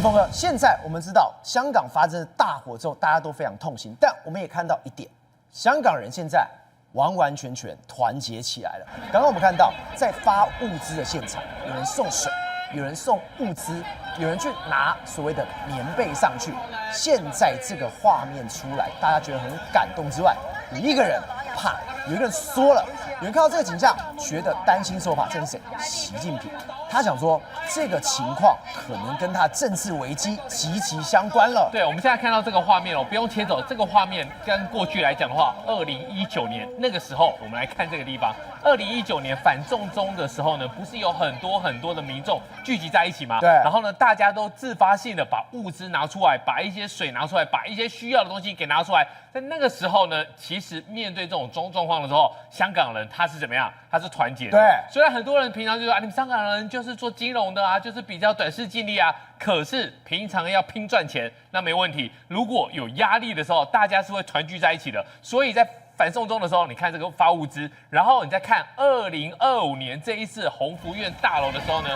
峰哥，现在我们知道香港发生大火之后，大家都非常痛心，但我们也看到一点，香港人现在完完全全团结起来了。刚刚我们看到，在发物资的现场，有人送水，有人送物资，有人去拿所谓的棉被上去。现在这个画面出来，大家觉得很感动之外，有一个人怕，有一个人缩了。有人看到这个景象，觉得担心受怕，这是谁？习近平。他想说，这个情况可能跟他政治危机息息相关了。对，我们现在看到这个画面哦，不用切走。这个画面跟过去来讲的话，2019年那个时候，我们来看这个地方。2019年反送中的时候呢，不是有很多的民众聚集在一起吗？对。然后呢，大家都自发性的把物资拿出来，把一些水拿出来，把一些需要的东西给拿出来。在那个时候呢，其实面对这种状况的时候，香港人他是怎么样？他是团结的。对。虽然很多人平常就说啊，你们香港人就是做金融的啊，就是比较短视近利啊。可是平常要拼赚钱，那没问题。如果有压力的时候，大家是会团聚在一起的。所以在反送中的时候，你看这个发物资，然后你再看2025年这一次鸿福苑大楼的时候呢，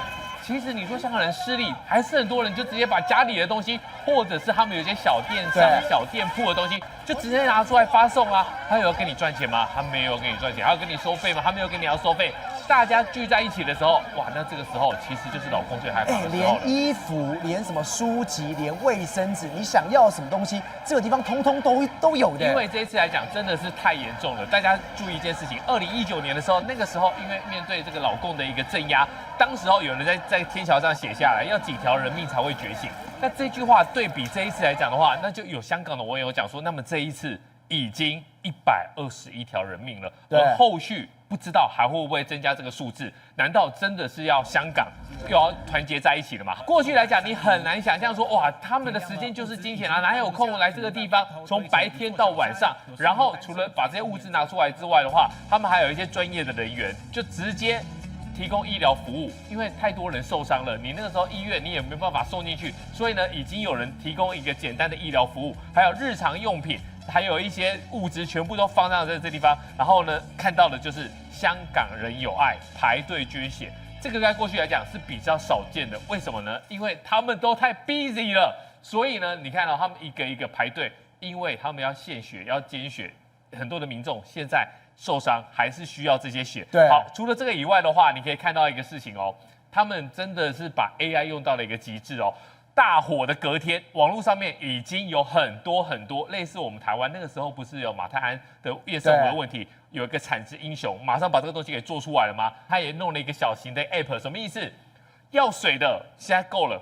其实你说香港人失利，还是很多人就直接把家里的东西，或者是他们有些小电商、小店铺的东西，就直接拿出来发送啊。他有要跟你赚钱吗？他没有跟你赚钱。他要跟你收费吗？他没有跟你要收费。大家聚在一起的时候，哇，那这个时候其实就是老公最害怕的时候了。连衣服、连什么书籍、连卫生纸，你想要什么东西，这个地方通通都有的。因为这一次来讲，真的是太严重了。大家注意一件事情，2019年的时候，那个时候因为面对这个老共的一个镇压，当时候有人在天桥上写下来，要几条人命才会觉醒。那这句话对比这一次来讲的话，那就有香港的网友讲说，那么这一次已经121条人命了，而后续不知道还会不会增加这个数字？难道真的是要香港又要团结在一起了吗？过去来讲，你很难想象说，哇，他们的时间就是金钱啊，哪有空来这个地方，从白天到晚上，然后除了把这些物资拿出来之外的话，他们还有一些专业的人员，就直接提供医疗服务，因为太多人受伤了，你那个时候医院你也没办法送进去，所以呢，已经有人提供一个简单的医疗服务，还有日常用品。还有一些物资全部都放到这地方，然后呢，看到的就是香港人有爱，排队捐血。这个在过去来讲是比较少见的，为什么呢？因为他们都太 busy 了，所以呢，你看到他们一个一个排队，因为他们要献血，要捐血，很多的民众现在受伤还是需要这些血。对，好，除了这个以外的话，你可以看到一个事情哦，他们真的是把 AI 用到了一个极致哦。大火的隔天，网络上面已经有很多类似我们台湾那个时候不是有马泰安的夜生活的问题，有一个产值英雄马上把这个东西给做出来了吗？他也弄了一个小型的 app， 什么意思？要水的现在够了，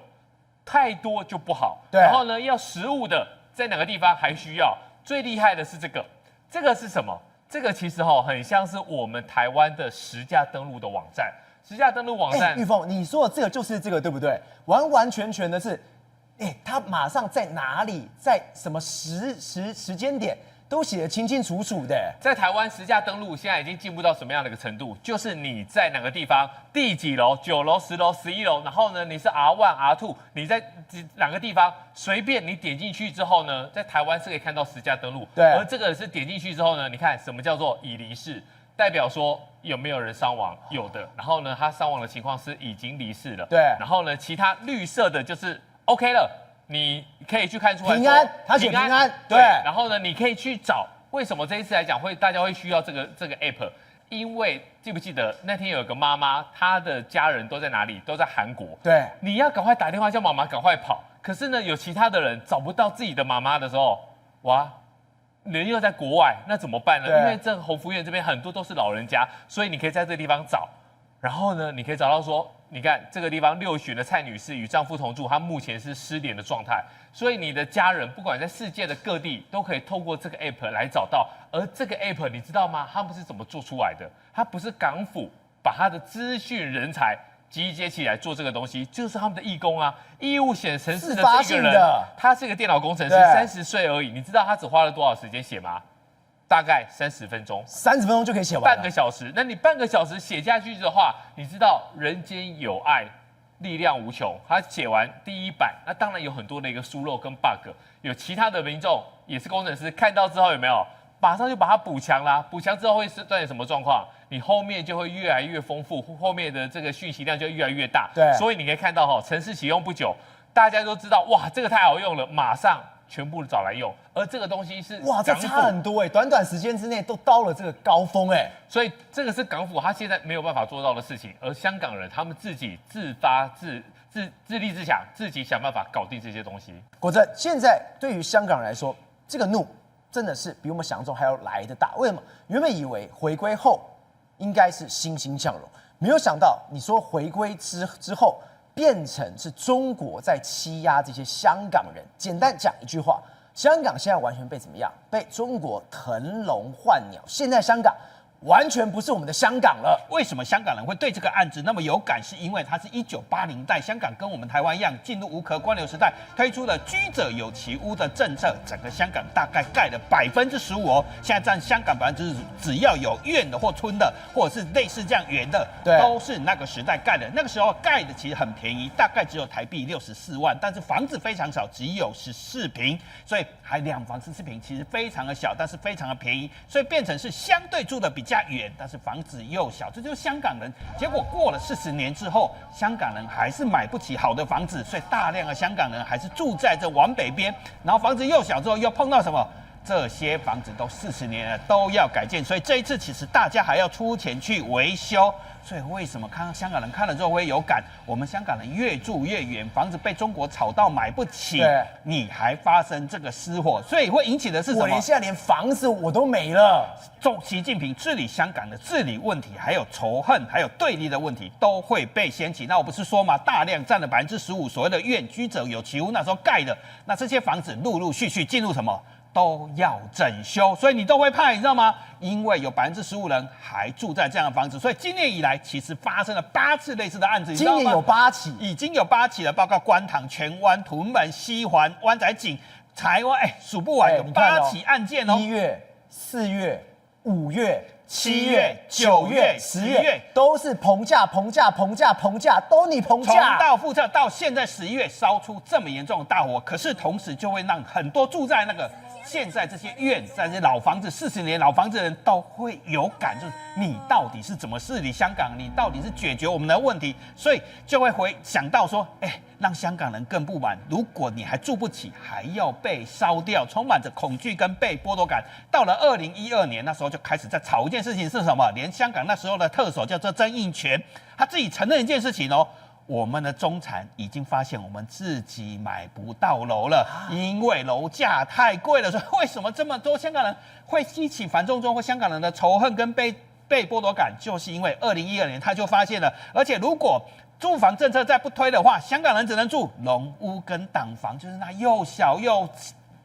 太多就不好。然后呢，要食物的在哪个地方还需要？最厉害的是这个是什么？这个其实很像是我们台湾的实价登录的网站。实价登录网站，玉凤，你说的这个就是这个，对不对？完完全全的是，他马上在哪里，在什么时间点都写得清清楚楚的。在台湾实价登录现在已经进步到什么样的一个程度？就是你在哪个地方，第几楼，9楼、10楼、11楼，然后呢，你是 R1、R2， 你在哪个地方，随便你点进去之后呢，在台湾是可以看到实价登录。对，而这个是点进去之后呢，你看什么叫做已离世？代表说有没有人伤亡？有的。然后呢，他伤亡的情况是已经离世了。对。然后呢，其他绿色的就是 OK 了，你可以去看出来平安，他写平安。对。然后呢，你可以去找为什么这一次来讲大家会需要这个 app？ 因为记不记得那天有个妈妈，她的家人都在哪里？都在韩国。对。你要赶快打电话叫妈妈赶快跑。可是呢，有其他的人找不到自己的妈妈的时候，哇！人又在国外，那怎么办呢？因为这鸿福苑这边很多都是老人家，所以你可以在这个地方找。然后呢，你可以找到说，你看这个地方6旬的蔡女士与丈夫同住，她目前是失联的状态。所以你的家人不管在世界的各地，都可以透过这个 app 来找到。而这个 app 你知道吗？他们是怎么做出来的？它不是港府把他的资讯人才集结起来做这个东西，就是他们的义工啊，义务写程式的这个人，他是一个电脑工程师，30岁而已。你知道他只花了多少时间写吗？大概30分钟，30分钟就可以写完，半个小时。那你半个小时写下去的话，你知道人间有爱，力量无穷。他写完第一版，那当然有很多的一个疏漏跟 bug， 有其他的民众也是工程师看到之后有没有？马上就把它补强啦，补强之后会是出现什么状况？你后面就会越来越丰富，后面的这个讯息量就越来越大。对，所以你可以看到程式启用不久，大家都知道，哇，这个太好用了，马上全部找来用。而这个东西是哇，这差很多哎，短短时间之内都到了这个高峰哎，所以这个是港府他现在没有办法做到的事情，而香港人他们自己自立自强，自己想办法搞定这些东西。果真，现在对于香港人来说，这个怒真的是比我们想象中还要来得大。为什么？原本以为回归后应该是欣欣向荣，没有想到你说回归之后变成是中国在欺压这些香港人。简单讲一句话，香港现在完全被怎么样？被中国腾笼换鸟。现在香港完全不是我们的香港了。为什么香港人会对这个案子那么有感？是因为它是1980年代香港跟我们台湾一样进入无壳官僚时代，推出了居者有其屋的政策，整个香港大概盖了15%哦，现在占香港只要有院的或村的，或者是类似这样园的，都是那个时代盖的。那个时候盖的其实很便宜，大概只有台币64万，但是房子非常少，只有14坪，所以还2房14坪，其实非常的小，但是非常的便宜，所以变成是相对住的比较远，但是房子又小，这就是香港人。结果过了40年之后，香港人还是买不起好的房子，所以大量的香港人还是住在这往北边，然后房子又小之后又碰到什么？这些房子都40年了，都要改建，所以这一次其实大家还要出钱去维修。所以为什么香港人看了之后会有感？我们香港人越住越远，房子被中国炒到买不起，你还发生这个失火，所以会引起的是什么？我现在连房子我都没了。习近平治理香港的治理问题，还有仇恨，还有对立的问题，都会被掀起。那我不是说嘛，大量占了15%，所谓的院居者有其屋，那时候盖的，那这些房子陆陆续续进入什么？都要整修，所以你都会怕，你知道吗？因为有15%人还住在这样的房子，所以今年以来其实发生了8次类似的案子，今年有8起，已经有8起了，包括观塘、荃湾、屯门、西环、湾仔井、柴湾，数不完，有8起案件哦。1月、4月、5月、7月、9月、10月都是棚价，都你棚价，重蹈覆辙，到现在11月烧出这么严重的大火，可是同时就会让很多住在那个现在这些院，在这些老房子40年老房子的人都会有感，就是你到底是怎么治理香港，你到底是解决我们的问题，所以就会想到说，让香港人更不满。如果你还住不起，还要被烧掉，充满着恐惧跟被剥夺感。到了2012年，那时候就开始在吵一件事情是什么？连香港那时候的特首叫做曾荫权，他自己承认一件事情哦。我们的中产已经发现我们自己买不到楼了，因为楼价太贵了。所以为什么这么多香港人会激起反中或香港人的仇恨跟被剥夺感？就是因为2012年他就发现了，而且如果住房政策再不推的话，香港人只能住农屋跟党房，就是那又小又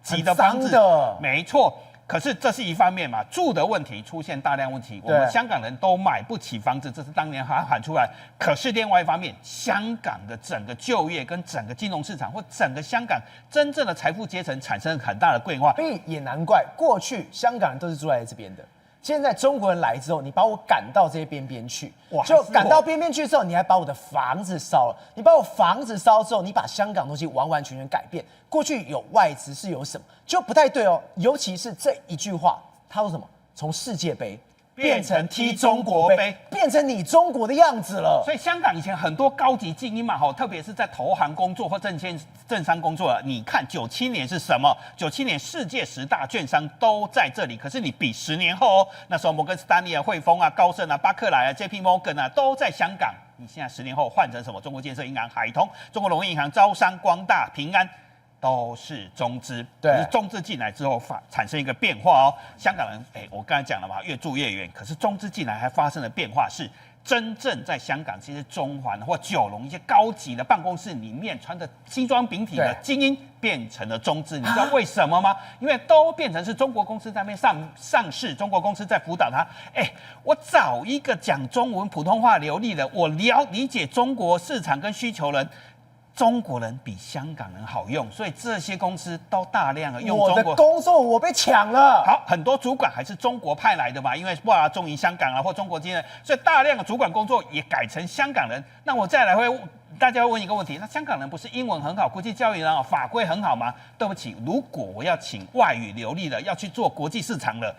挤的房子。没错。可是这是一方面嘛，住的问题出现大量问题，我们香港人都买不起房子，这是当年喊出来。可是另外一方面，香港的整个就业跟整个金融市场或整个香港真正的财富阶层产生很大的变化。所以也难怪过去香港人都是住在这边的。现在中国人来之后，你把我赶到这些边边去，就赶到边边去之后，你还把我的房子烧了。你把我房子烧之后，你把香港东西完完全全改变。过去有外资是有什么，就不太对哦。尤其是这一句话，他说什么？从世界杯变成踢中国杯，变成你中国的样子了。所以香港以前很多高级精英嘛，特别是在投行工作或政商工作，你看97年是什么？97年世界10大券商都在这里，可是你比10年后哦，那时候摩根士丹利啊、汇丰啊、高盛啊、巴克莱啊、JP Morgan 啊都在香港。你现在10年后换成什么？中国建设银行、海通、中国农业银行、招商、光大、平安。都是中资，可是中资进来之后产生一个变化哦。香港人，我刚才讲了嘛，越住越远。可是中资进来还发生了变化，是真正在香港，其实中环或九龙一些高级的办公室里面穿着西装笔挺的精英变成了中资。你知道为什么吗？因为都变成是中国公司在那边上市，中国公司在辅导他。我找一个讲中文、普通话流利的，我理解中国市场跟需求人。中国人比香港人好用，所以这些公司都大量的用中国。我的工作我被抢了。好，很多主管还是中国派来的嘛，因为中银香港啊或中国经验，所以大量的主管工作也改成香港人。那我再来会大家会问一个问题：那香港人不是英文很好，国际教育很好，法规很好吗？对不起，如果我要请外语流利的，要去做国际市场了，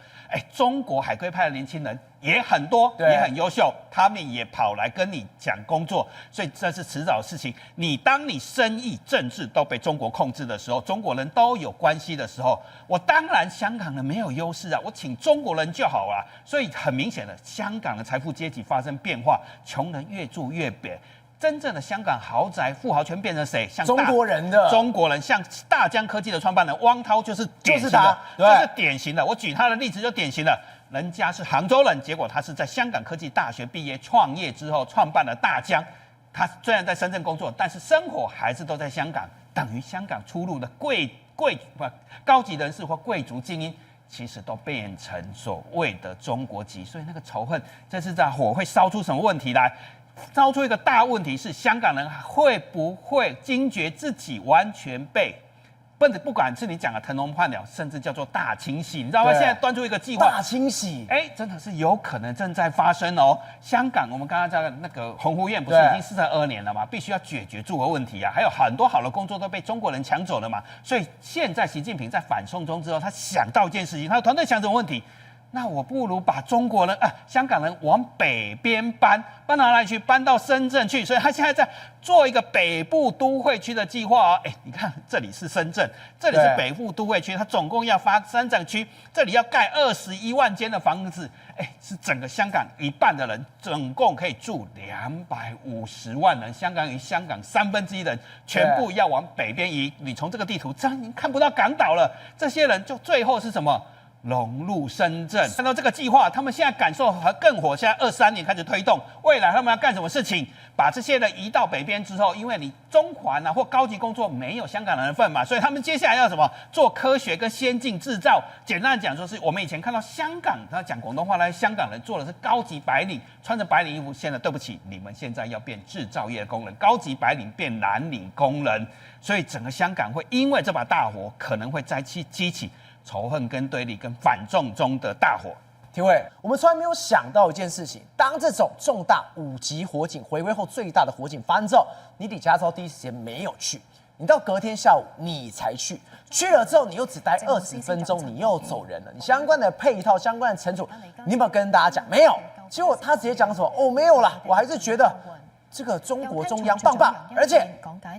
中国海归派的年轻人也很多，也很优秀，他们也跑来跟你讲工作，所以这是迟早的事情。当你生意、政治都被中国控制的时候，中国人都有关系的时候，我当然香港人没有优势啊，我请中国人就好了。所以很明显的，香港的财富阶级发生变化，穷人越住越扁。真正的香港豪宅富豪全变成谁？像中国人的中国人，像大疆科技的创办人汪涛就是典型的，就是典型的。我举他的例子就典型了，人家是杭州人，结果他是在香港科技大学毕业创业之后创办了大疆。他虽然在深圳工作，但是生活还是都在香港，等于香港出入的高级人士或贵族精英。其实都变成所谓的中国籍，所以那个仇恨，这次这火会烧出什么问题来？烧出一个大问题是，香港人会不会惊觉自己完全被不管是你讲的腾笼换鸟，甚至叫做大清洗，你知道吗？现在端出一个计划，大清洗，真的是有可能正在发生哦。香港，我们刚刚讲的那个鸿鹄宴不是已经42年了吗？必须要解决住个问题啊，还有很多好的工作都被中国人抢走了嘛。所以现在习近平在反送中之后，他想到一件事情，他的团队想什么问题？那我不如把中国人香港人往北边搬到哪里去？搬到深圳去。所以他现在在做一个北部都会区的计划哦。你看这里是深圳，这里是北部都会区，它总共要发3整区，这里要盖21万间的房子，是整个香港一半的人，总共可以住250万人，相当于香港1/3人，全部要往北边移。你从这个地图，这样你看不到港岛了。这些人就最后是什么？融入深圳。看到这个计划，他们现在感受更火。现在23年开始推动，未来他们要干什么事情？把这些人移到北边之后，因为你中环或高级工作没有香港人的份嘛，所以他们接下来要什么？做科学跟先进制造。简单的讲，就是我们以前看到香港，他讲广东话来，香港人做的是高级白领，穿着白领衣服。现在对不起，你们现在要变制造业的工人，高级白领变蓝领工人。所以整个香港会因为这把大火，可能会再激起仇恨跟对立跟反送中的大火。廷伟，我们从来没有想到一件事情，当这种重大5级火警回归后最大的火警发生之后，你李家超第一时间没有去，你到隔天下午你才去，去了之后你又只待20分钟，你又走人了。你相关的配套、相关的惩处，你有没有跟大家讲？没有。结果他直接讲什么？没有啦，我还是觉得这个中国中央棒棒，而且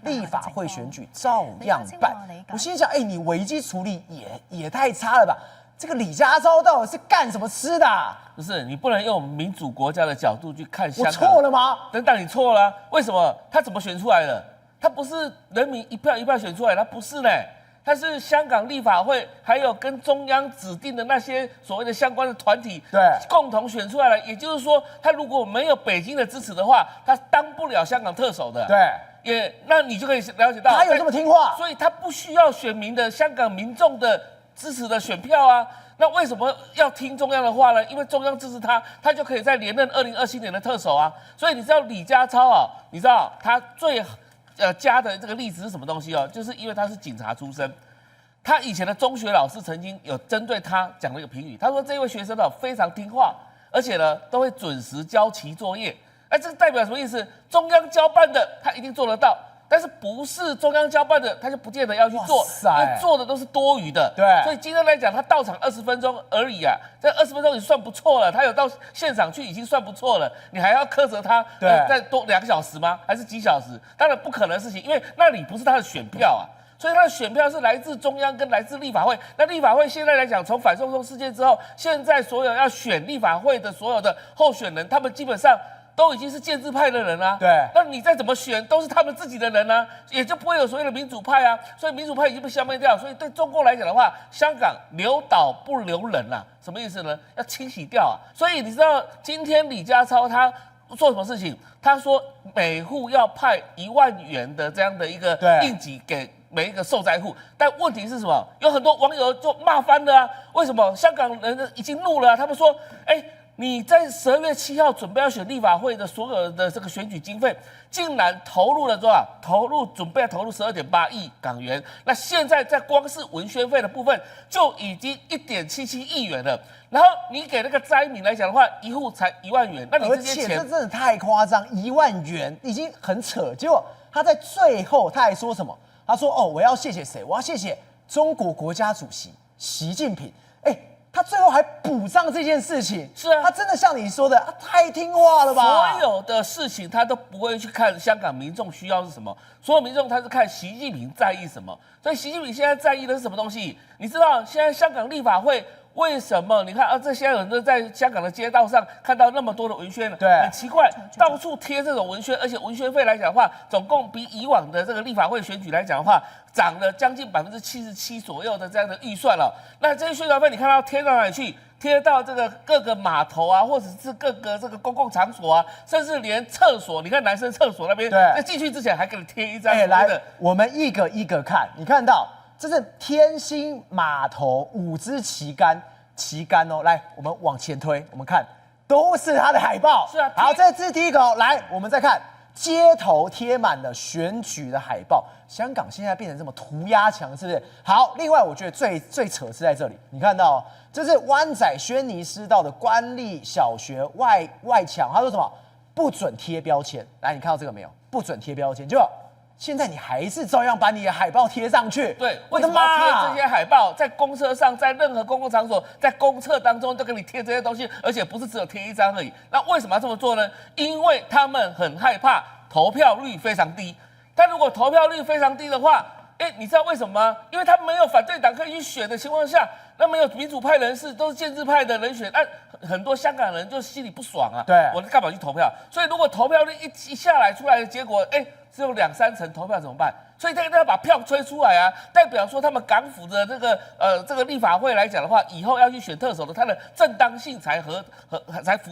立法会选举照样办。我心想，你危机处理也太差了吧？这个李家超到底是干什么吃的不是，你不能用民主国家的角度去看香港。我错了吗？等等，你错了为什么？他怎么选出来的？他不是人民一票一票选出来的，他不是呢。他是香港立法会，还有跟中央指定的那些所谓的相关的团体，共同选出来了。也就是说，他如果没有北京的支持的话，他当不了香港特首的。那你就可以了解到，他有这么听话，所以他不需要选民的香港民众的支持的选票啊。那为什么要听中央的话呢？因为中央支持他，他就可以再连任2027年的特首啊。所以你知道李家超啊，你知道他最加的这个例子是什么东西哦？就是因为他是警察出身，他以前的中学老师曾经有针对他讲了一个评语，他说这位学生非常听话，而且呢都会准时交齐作业。这代表什么意思？中央交办的他一定做得到，但是不是中央交办的他就不见得要去做，因为做的都是多余的。所以今天来讲，他到场20分钟而已啊，这20分钟也算不错了。他有到现场去已经算不错了，你还要苛责他再多2小时吗？还是几小时？当然不可能的事情，因为那里不是他的选票啊。所以他的选票是来自中央跟来自立法会。那立法会现在来讲，从反送中事件之后，现在所有要选立法会的所有的候选人，他们基本上都已经是建制派的人啊。那你再怎么选，都是他们自己的人啊，也就不会有所谓的民主派啊。所以民主派已经被消灭掉。所以对中共来讲的话，香港留岛不留人啊，什么意思呢？要清洗掉啊。所以你知道今天李家超他做什么事情？他说每户要派1万元的这样的一个应急给每一个受灾户，但问题是什么？有很多网友就骂翻了啊！为什么？香港人已经怒了啊，他们说，你在12月7号准备要选立法会的所有的这个选举经费，竟然投入了多少？准备要投入12.8亿港元。那现在在光是文宣费的部分就已经1.77亿元了。然后你给那个灾民来讲的话，一户才1万元，那你这些钱这真的太夸张，1万元已经很扯。结果他在最后他还说什么？他说：“哦，我要谢谢谁？我要谢谢中国国家主席习近平。”他最后还补上这件事情，是啊，他真的像你说的，太听话了吧？所有的事情他都不会去看香港民众需要是什么，所有民众他是看习近平在意什么。所以习近平现在在意的是什么东西？你知道现在香港立法会为什么？你看啊，这些人都在香港的街道上看到那么多的文宣，对，很奇怪，到处贴这种文宣，而且文宣费来讲的话，总共比以往的这个立法会选举来讲的话，涨了将近77%左右的这样的预算了。那这些宣传费你看到贴到哪里去？贴到这个各个码头啊，或者是各个这个公共场所啊，甚至连厕所，你看男生厕所那边，在进去之前还给你贴一张。来，我们一个一个看，你看到这是天星码头5支旗杆哦。来，我们往前推，我们看都是它的海报。是啊，好，这是第一个哦。来，我们再看街头贴满了选举的海报。香港现在变成这么涂鸦墙，是不是？好，另外我觉得最扯是在这里，你看到这是湾仔轩尼诗道的官立小学外墙，他说什么？不准贴标签。来，你看到这个没有？不准贴标签，就现在你还是照样把你的海报贴上去。对，我的妈！贴这些海报在公车上，在任何公共场所，在公厕当中都给你贴这些东西，而且不是只有贴一张而已。那为什么要这么做呢？因为他们很害怕投票率非常低。但如果投票率非常低的话，你知道为什么吗？因为他没有反对党可以去选的情况下，那没有民主派人士，都是建制派的人选，很多香港人就心里不爽啊。对，我干嘛去投票？所以如果投票率一下来出来的结果，只有2-3成投票怎么办？所以他要把票吹出来啊，代表说他们港府的这个立法会来讲的话，以后要去选特首的，它的正当性才符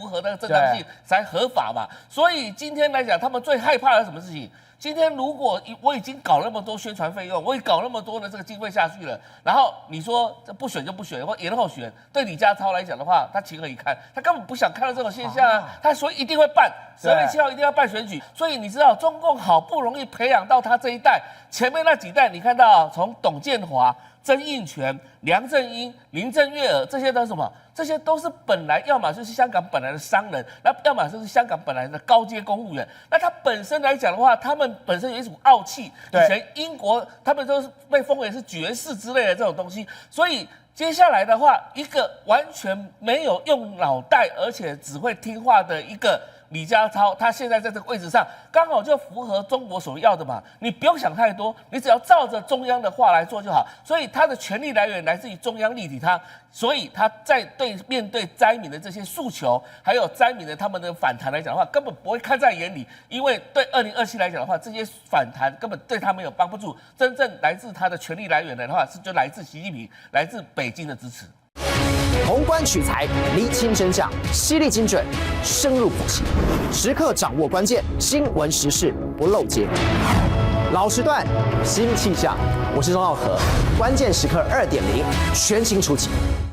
合那个正当性，才合法嘛。所以今天来讲，他们最害怕的是什么事情？今天如果我已经搞那么多宣传费用，我也搞那么多的这个经费下去了，然后你说这不选就不选，或延后选，对李家超来讲的话，他情何以堪？他根本不想看到这种现象啊！他所以一定会办，12月7号一定要办选举。所以你知道，中共好不容易培养到他这一代，前面那几代，你看到从董建华、曾荫权、梁振英、林郑月娥，这些都是什么？这些都是本来要么就是香港本来的商人，那要么就是香港本来的高阶公务员。那他本身来讲的话，他们本身有一种傲气。以前英国他们都是被封为是爵士之类的这种东西，所以接下来的话，一个完全没有用脑袋，而且只会听话的一个李家超，他现在在这个位置上，刚好就符合中国所要的嘛。你不用想太多，你只要照着中央的话来做就好。所以他的权力来源来自于中央立体他，所以他在面对灾民的这些诉求，还有灾民的他们的反弹来讲的话，根本不会看在眼里，因为对2027来讲的话，这些反弹根本对他没有帮不住。真正来自他的权力来源的话，就来自习近平，来自北京的支持。宏观取材，厘清真相，犀利精准，深入剖析，时刻掌握关键新闻时事，不漏接。老时段，新气象，我是钟浩和，关键时刻2.0，全新出击。